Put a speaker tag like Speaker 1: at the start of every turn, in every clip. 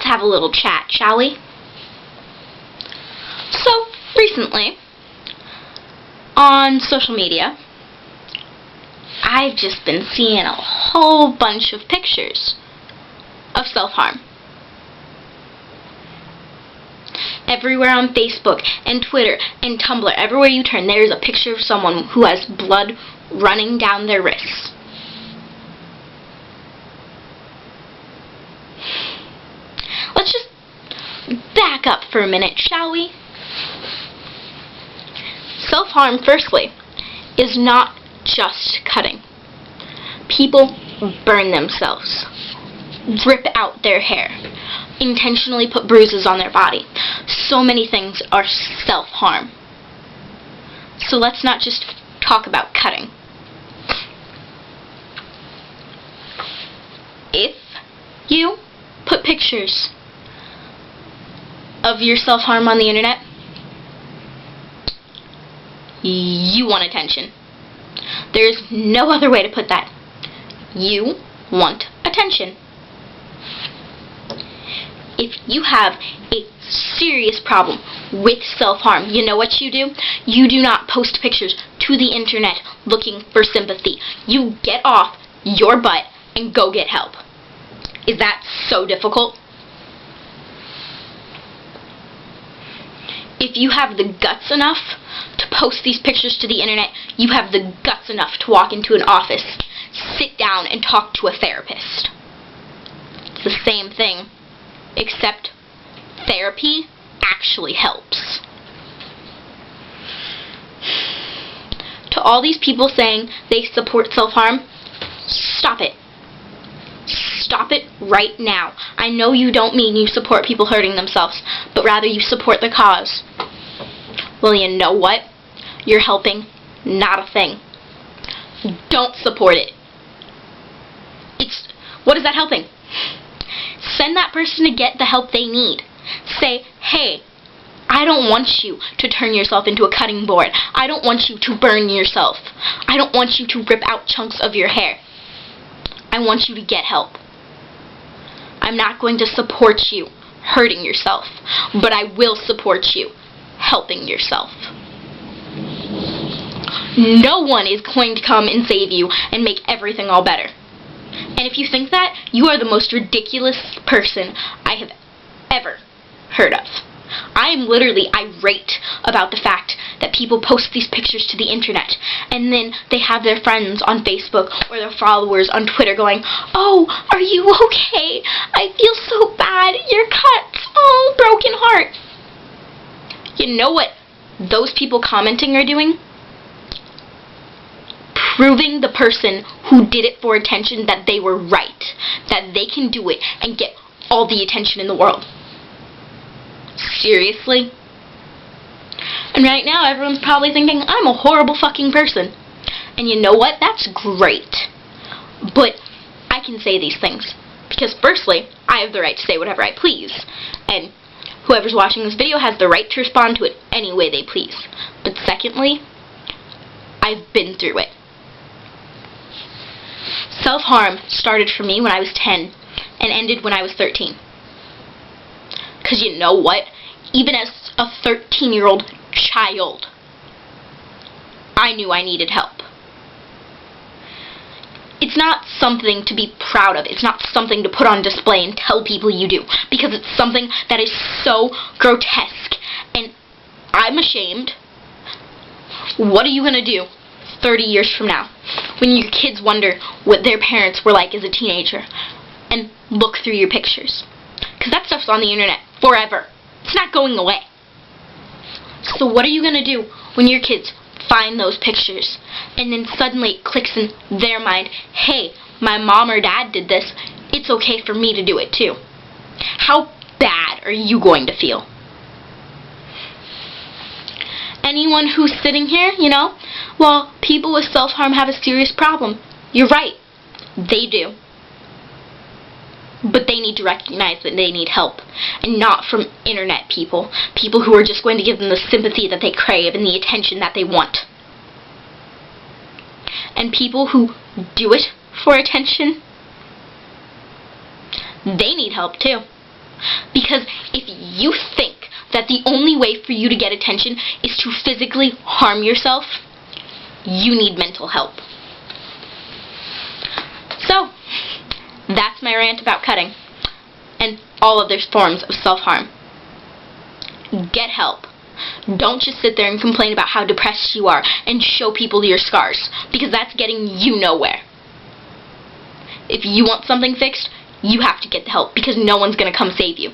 Speaker 1: have a little chat, shall we? So, recently, on social media, I've just been seeing a whole bunch of pictures of self-harm. Everywhere on Facebook and Twitter and Tumblr, everywhere you turn, there's a picture of someone who has blood running down their wrists. Let's just back up for a minute, shall we? Self-harm, firstly, is not just cutting. People burn themselves, rip out their hair, intentionally put bruises on their body. So many things are self-harm. So let's not just talk about cutting. If you put pictures of your self-harm on the internet, you want attention. There's no other way to put that. You want attention. If you have a serious problem with self-harm, you know what you do? You do not post pictures to the internet looking for sympathy. You get off your butt and go get help. Is that so difficult? If you have the guts enough to post these pictures to the internet, you have the guts enough to walk into an office, sit down, and talk to a therapist. It's the same thing, except therapy actually helps. To all these people saying they support self-harm, stop it. Stop it right now. I know you don't mean you support people hurting themselves, but rather you support the cause. Well, you know what? You're helping not a thing. Don't support it. What is that helping? Send that person to get the help they need. Say, hey, I don't want you to turn yourself into a cutting board. I don't want you to burn yourself. I don't want you to rip out chunks of your hair. I want you to get help. I'm not going to support you hurting yourself, but I will support you helping yourself. No one is going to come and save you and make everything all better. And if you think that, you are the most ridiculous person I have ever heard of. I am literally irate about the fact that people post these pictures to the internet and then they have their friends on Facebook or their followers on Twitter going, oh, are you okay? I feel so bad. Your cuts. Oh, broken heart. You know what those people commenting are doing? Proving the person who did it for attention that they were right, that they can do it and get all the attention in the world. Seriously? And right now everyone's probably thinking, I'm a horrible fucking person. And you know what? That's great. But I can say these things because firstly, I have the right to say whatever I please. And whoever's watching this video has the right to respond to it any way they please. But secondly, I've been through it. Self-harm started for me when I was 10 and ended when I was 13. Because you know what? Even as a 13-year-old child, I knew I needed help. It's not something to be proud of. It's not something to put on display and tell people you do. Because it's something that is so grotesque. And I'm ashamed. What are you going to do 30 years from now when your kids wonder what their parents were like as a teenager and look through your pictures? Because that stuff's on the internet forever. It's not going away. So what are you going to do when your kids find those pictures and then suddenly it clicks in their mind, hey, my mom or dad did this, it's okay for me to do it too? How bad are you going to feel? Anyone who's sitting here, well, people with self-harm have a serious problem. You're right. They do. But they need to recognize that they need help. And not from internet people. People who are just going to give them the sympathy that they crave and the attention that they want. And people who do it for attention, they need help too. Because if you think that the only way for you to get attention is to physically harm yourself, you need mental help. So, that's my rant about cutting and all other forms of self-harm. Get help. Don't just sit there and complain about how depressed you are and show people your scars, because that's getting you nowhere. If you want something fixed, you have to get the help, because no one's going to come save you.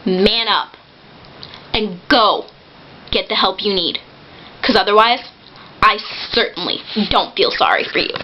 Speaker 1: Man up and go get the help you need, because otherwise, I certainly don't feel sorry for you.